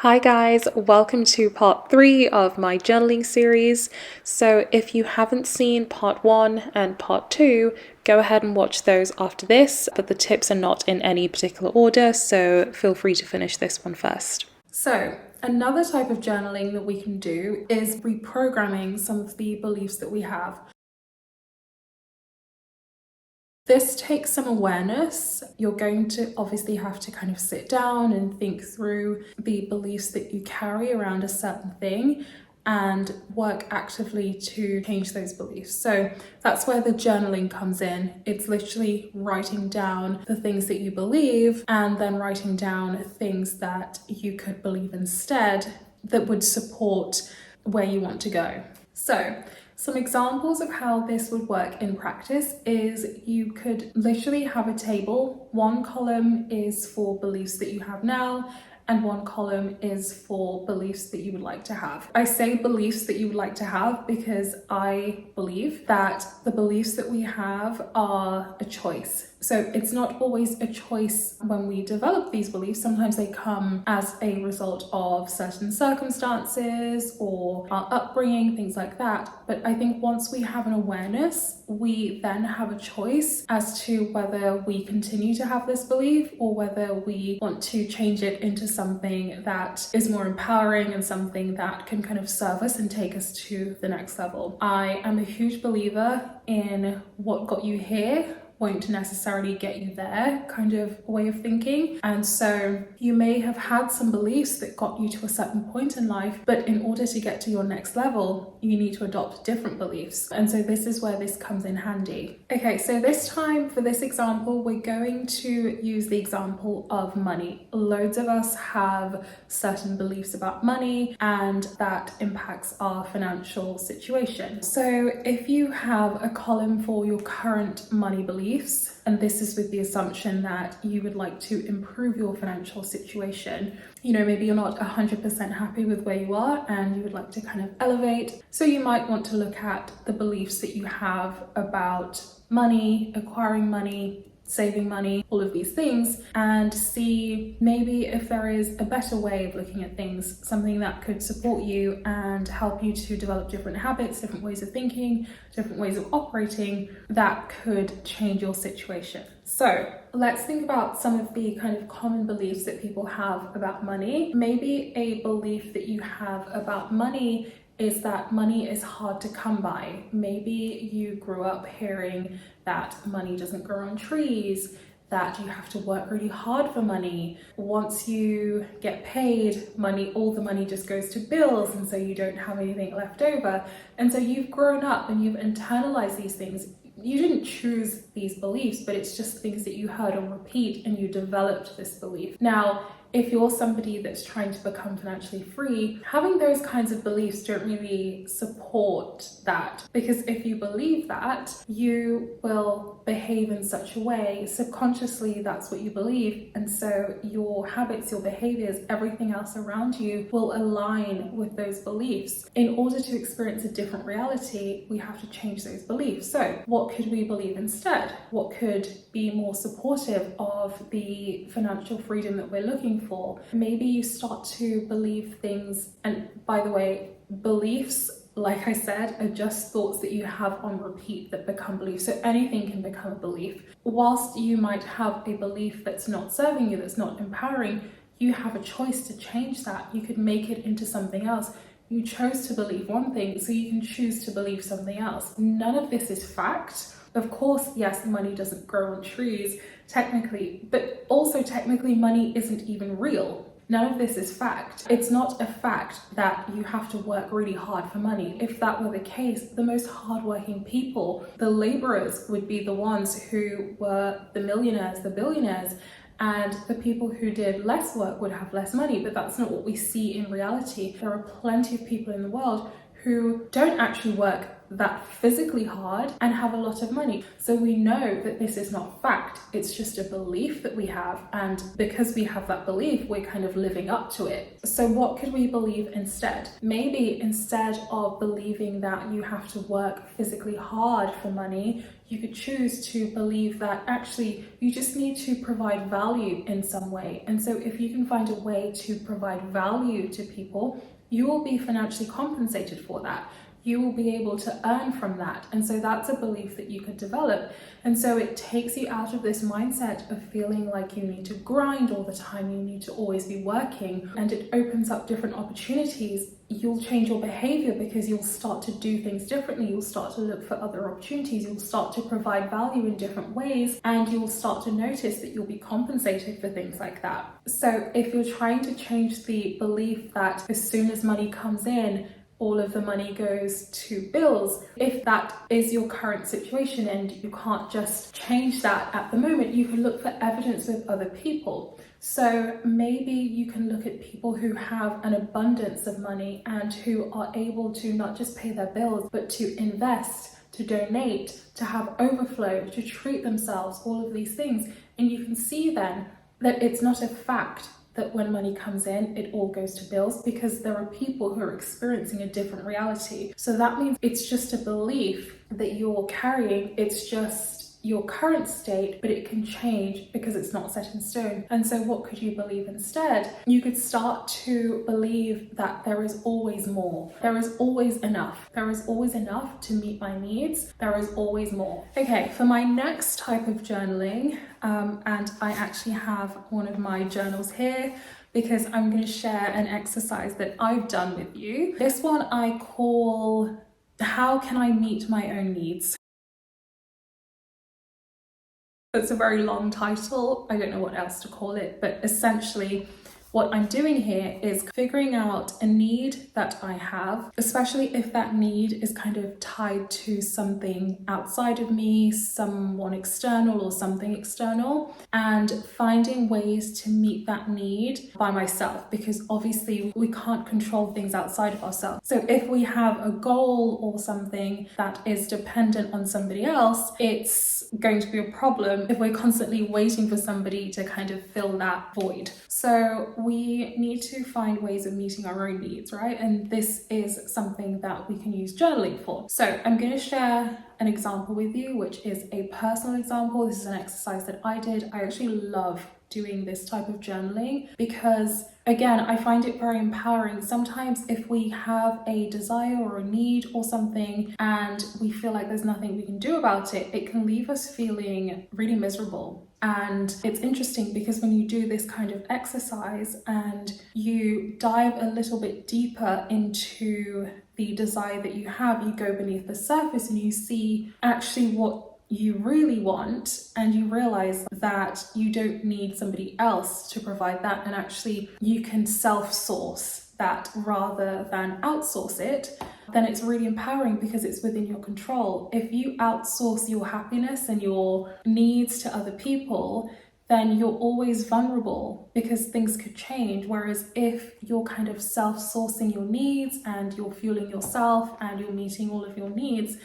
Hi guys, welcome to part 3 of my journaling series. So if you haven't seen part 1 and part 2, go ahead and watch those after this, but the tips are not in any particular order, so feel free to finish this one first. So another type of journaling that we can do is reprogramming some of the beliefs that we have. This takes some awareness. You're going to obviously have to kind of sit down and think through the beliefs that you carry around a certain thing and work actively to change those beliefs. So that's where the journaling comes in. It's literally writing down the things that you believe and then writing down things that you could believe instead that would support where you want to go. So some examples of how this would work in practice is you could literally have a table. One column is for beliefs that you have now, and one column is for beliefs that you would like to have. I say beliefs that you would like to have because I believe that the beliefs that we have are a choice. So it's not always a choice when we develop these beliefs. Sometimes they come as a result of certain circumstances or our upbringing, things like that. But I think once we have an awareness, we then have a choice as to whether we continue to have this belief or whether we want to change it into something that is more empowering and something that can kind of serve us and take us to the next level. I am a huge believer in what got you here won't necessarily get you there kind of way of thinking. And so you may have had some beliefs that got you to a certain point in life, but in order to get to your next level, you need to adopt different beliefs. And so this is where this comes in handy. Okay, so this time for this example, we're going to use the example of money. Loads of us have certain beliefs about money and that impacts our financial situation. So if you have a column for your current money beliefs, and this is with the assumption that you would like to improve your financial situation. You know, maybe you're not 100% happy with where you are and you would like to kind of elevate. So you might want to look at the beliefs that you have about money, acquiring money, saving money, all of these things, and see maybe if there is a better way of looking at things, something that could support you and help you to develop different habits, different ways of thinking, different ways of operating that could change your situation. So let's think about some of the kind of common beliefs that people have about money. Maybe a belief that you have about money is that money is hard to come by. Maybe you grew up hearing that money doesn't grow on trees, that you have to work really hard for money. Once you get paid, all the money just goes to bills, and so you don't have anything left over. And so you've grown up and you've internalized these things. You didn't choose these beliefs, but it's just things that you heard on repeat and you developed this belief. Now, if you're somebody that's trying to become financially free, having those kinds of beliefs don't really support that, because if you believe that, you will behave in such a way. Subconsciously, that's what you believe. And so your habits, your behaviors, everything else around you will align with those beliefs. In order to experience a different reality, we have to change those beliefs. So what could we believe instead? What could be more supportive of the financial freedom that we're looking for? Maybe you start to believe things, and by the way, beliefs, like I said, are just thoughts that you have on repeat that become beliefs. So anything can become a belief. Whilst you might have a belief that's not serving you, that's not empowering, you have a choice to change that. You could make it into something else. You chose to believe one thing, so you can choose to believe something else. None of this is fact. Of course, yes, money doesn't grow on trees, technically, but also technically money isn't even real. None of this is fact. It's not a fact that you have to work really hard for money. If that were the case, the most hardworking people, the laborers, would be the ones who were the millionaires, the billionaires, and the people who did less work would have less money. But that's not what we see in reality. There are plenty of people in the world who don't actually work that physically hard and have a lot of money. So we know that this is not fact, it's just a belief that we have, and because we have that belief, we're kind of living up to it. So what could we believe instead? Maybe instead of believing that you have to work physically hard for money, you could choose to believe that actually you just need to provide value in some way. And so if you can find a way to provide value to people, you will be financially compensated for that. You will be able to earn from that. And so that's a belief that you could develop. And so it takes you out of this mindset of feeling like you need to grind all the time, you need to always be working, and it opens up different opportunities. You'll change your behavior because you'll start to do things differently. You'll start to look for other opportunities. You'll start to provide value in different ways, and you'll start to notice that you'll be compensated for things like that. So if you're trying to change the belief that as soon as money comes in, all of the money goes to bills, if that is your current situation and you can't just change that at the moment, you can look for evidence with other people. So maybe you can look at people who have an abundance of money and who are able to not just pay their bills, but to invest, to donate, to have overflow, to treat themselves, all of these things. And you can see then that it's not a fact that when money comes in, it all goes to bills, because there are people who are experiencing a different reality. So that means it's just a belief that you're carrying. It's just your current state, but it can change because it's not set in stone. And so what could you believe instead? You could start to believe that there is always more. There is always enough. There is always enough to meet my needs. There is always more. Okay, for my next type of journaling, and I actually have one of my journals here because I'm going to share an exercise that I've done with you. This one I call, How Can I Meet My Own Needs? It's a very long title. I don't know what else to call it, but essentially what I'm doing here is figuring out a need that I have, especially if that need is kind of tied to something outside of me, someone external or something external, and finding ways to meet that need by myself, because obviously we can't control things outside of ourselves. So if we have a goal or something that is dependent on somebody else, it's going to be a problem if we're constantly waiting for somebody to kind of fill that void. So we need to find ways of meeting our own needs, right? And this is something that we can use journaling for. So I'm going to share an example with you, which is a personal example. This is an exercise that I did. I actually love doing this type of journaling because, again, I find it very empowering. Sometimes if we have a desire or a need or something and we feel like there's nothing we can do about it, it can leave us feeling really miserable. And it's interesting because when you do this kind of exercise and you dive a little bit deeper into the desire that you have, you go beneath the surface and you see actually what you really want, and you realize that you don't need somebody else to provide that, and actually you can self-source that rather than outsource it. Then it's really empowering because it's within your control. If you outsource your happiness and your needs to other people, then you're always vulnerable because things could change. Whereas if you're kind of self-sourcing your needs and you're fueling yourself and you're meeting all of your needs,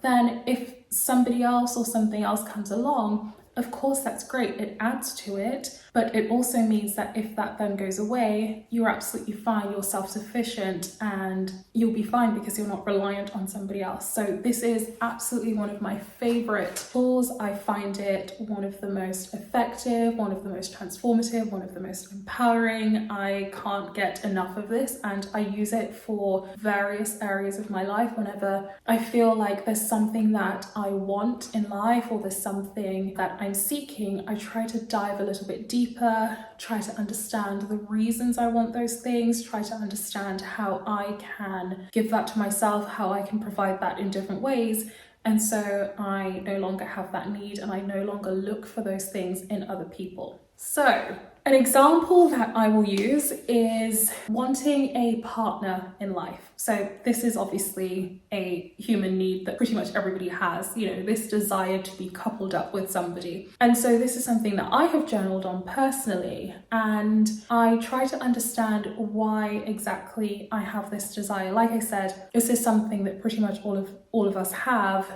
then if somebody else or something else comes along, of course that's great, it adds to it, but it also means that if that then goes away, you're absolutely fine, you're self-sufficient, and you'll be fine because you're not reliant on somebody else. So this is absolutely one of my favorite tools. I find it one of the most effective, one of the most transformative, one of the most empowering. I can't get enough of this, and I use it for various areas of my life. Whenever I feel like there's something that I want in life or there's something that I'm seeking, I try to dive a little bit deeper, try to understand the reasons I want those things, try to understand how I can give that to myself, how I can provide that in different ways. And so I no longer have that need and I no longer look for those things in other people. So an example that I will use is wanting a partner in life. So this is obviously a human need that pretty much everybody has, this desire to be coupled up with somebody. And so this is something that I have journaled on personally, and I try to understand why exactly I have this desire. Like I said, this is something that pretty much all of us have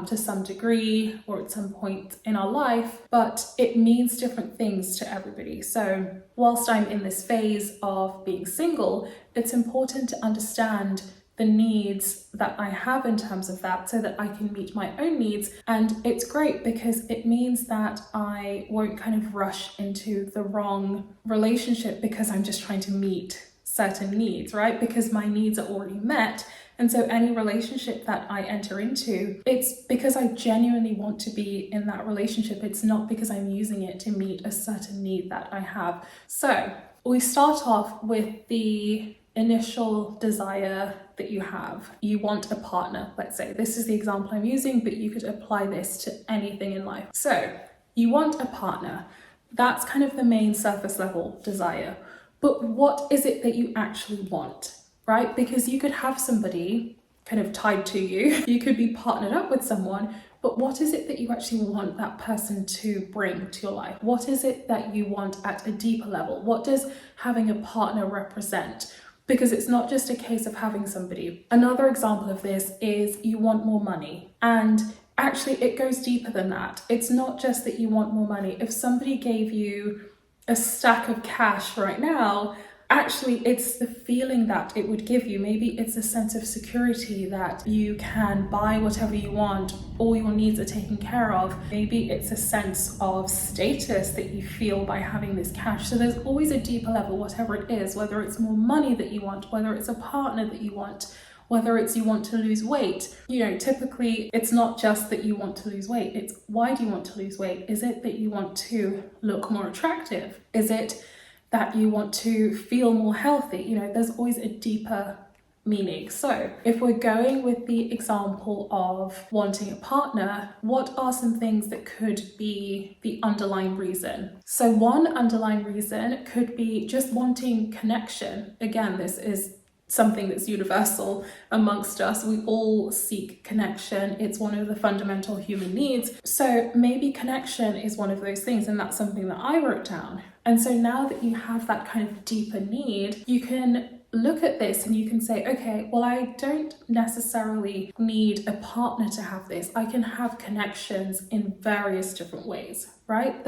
to some degree or at some point in our life, but it means different things to everybody. So whilst I'm in this phase of being single, it's important to understand the needs that I have in terms of that so that I can meet my own needs. And it's great because it means that I won't kind of rush into the wrong relationship because I'm just trying to meet certain needs, right? Because my needs are already met. And so any relationship that I enter into, it's because I genuinely want to be in that relationship. It's not because I'm using it to meet a certain need that I have. So we start off with the initial desire that you have. You want a partner, let's say. This is the example I'm using, but you could apply this to anything in life. So you want a partner. That's kind of the main surface level desire. But what is it that you actually want? Right? Because you could have somebody kind of tied to you. You could be partnered up with someone, but what is it that you actually want that person to bring to your life? What is it that you want at a deeper level? What does having a partner represent? Because it's not just a case of having somebody. Another example of this is you want more money. And actually it goes deeper than that. It's not just that you want more money. If somebody gave you a stack of cash right now, actually it's the feeling that it would give you. Maybe it's a sense of security that you can buy whatever you want, all your needs are taken care of. Maybe it's a sense of status that you feel by having this cash. So there's always a deeper level, whatever it is, whether it's more money that you want, whether it's a partner that you want, whether it's you want to lose weight. Typically it's not just that you want to lose weight, it's why do you want to lose weight? Is it that you want to look more attractive? Is it that you want to feel more healthy? There's always a deeper meaning. So if we're going with the example of wanting a partner, what are some things that could be the underlying reason? So one underlying reason could be just wanting connection. Again, this is something that's universal amongst us. We all seek connection. It's one of the fundamental human needs. So maybe connection is one of those things, and that's something that I wrote down. And so now that you have that kind of deeper need, you can look at this and you can say, okay, well, I don't necessarily need a partner to have this. I can have connections in various different ways, right?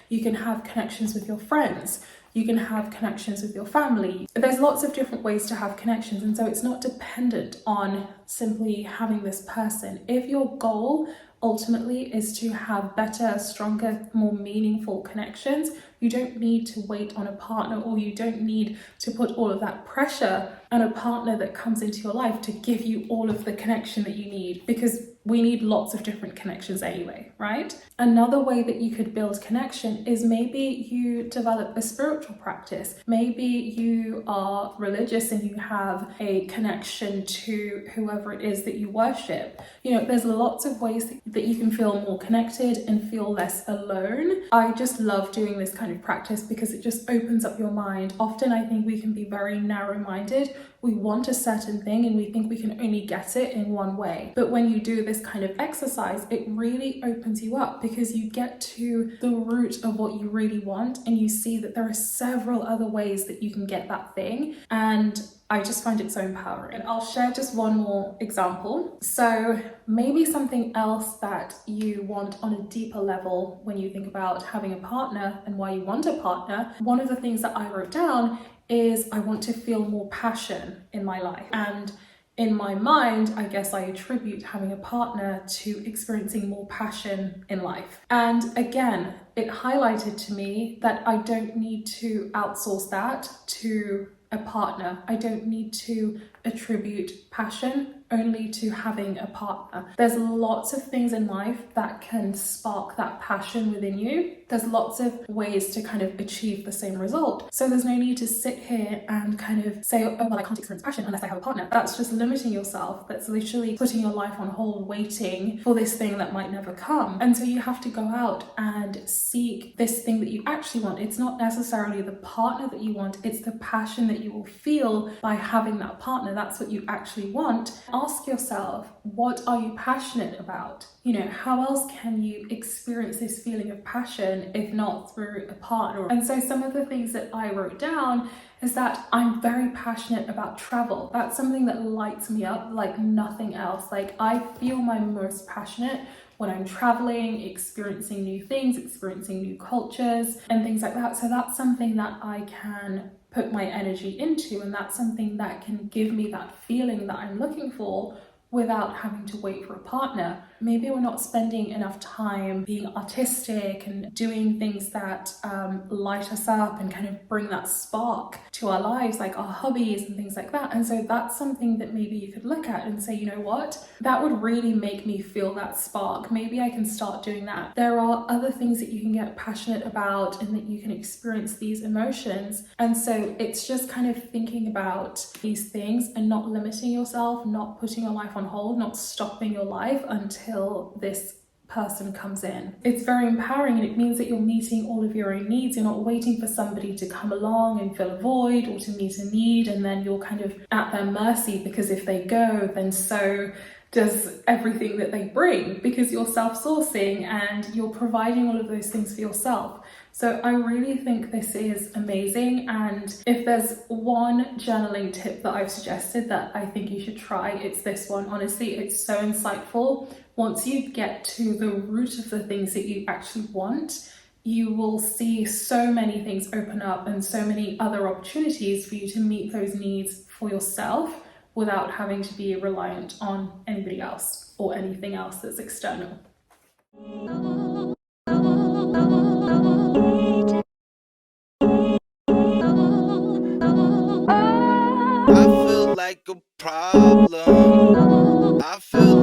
You can have connections with your friends. You can have connections with your family. There's lots of different ways to have connections, and so it's not dependent on simply having this person. If your goal ultimately is to have better, stronger, more meaningful connections, you don't need to wait on a partner, or you don't need to put all of that pressure on a partner that comes into your life to give you all of the connection that you need, because we need lots of different connections anyway, right? Another way that you could build connection is maybe you develop a spiritual practice. Maybe you are religious and you have a connection to whoever it is that you worship. There's lots of ways that you can feel more connected and feel less alone. I just love doing this kind of practice because it just opens up your mind. Often I think we can be very narrow-minded. We want a certain thing and we think we can only get it in one way. But when you do this kind of exercise, it really opens you up because you get to the root of what you really want and you see that there are several other ways that you can get that thing. And I just find it so empowering. And I'll share just one more example. So maybe something else that you want on a deeper level when you think about having a partner and why you want a partner. One of the things that I wrote down is I want to feel more passion in my life. And in my mind, I guess I attribute having a partner to experiencing more passion in life. And again, it highlighted to me that I don't need to outsource that to a partner. I don't need to attribute passion only to having a partner. There's lots of things in life that can spark that passion within you. There's lots of ways to kind of achieve the same result. So there's no need to sit here and kind of say, oh, well, I can't experience passion unless I have a partner. That's just limiting yourself. That's literally putting your life on hold, waiting for this thing that might never come. And so you have to go out and seek this thing that you actually want. It's not necessarily the partner that you want, it's the passion that you will feel by having that partner. That's what you actually want. Ask yourself, what are you passionate about? You know, how else can you experience this feeling of passion if not through a partner? And so some of the things that I wrote down is that I'm very passionate about travel. That's something that lights me up like nothing else. Like, I feel my most passionate when I'm traveling, experiencing new things, experiencing new cultures and things like that. So that's something that I can put my energy into, and that's something that can give me that feeling that I'm looking for without having to wait for a partner. Maybe we're not spending enough time being artistic and doing things that light us up and kind of bring that spark to our lives, like our hobbies and things like that. And so that's something that maybe you could look at and say, you know what, that would really make me feel that spark. Maybe I can start doing that. There are other things that you can get passionate about and that you can experience these emotions. And so it's just kind of thinking about these things and not limiting yourself, not putting your life on hold, not stopping your life until this person comes in. It's very empowering, and it means that you're meeting all of your own needs. You're not waiting for somebody to come along and fill a void or to meet a need, and then you're kind of at their mercy, because if they go, then so does everything that they bring, because you're self-sourcing and you're providing all of those things for yourself. So I really think this is amazing, and if there's one journaling tip that I've suggested that I think you should try, it's this one. Honestly, it's so insightful. Once you get to the root of the things that you actually want, you will see so many things open up and so many other opportunities for you to meet those needs for yourself without having to be reliant on anybody else or anything else that's external. I feel like a problem. I feel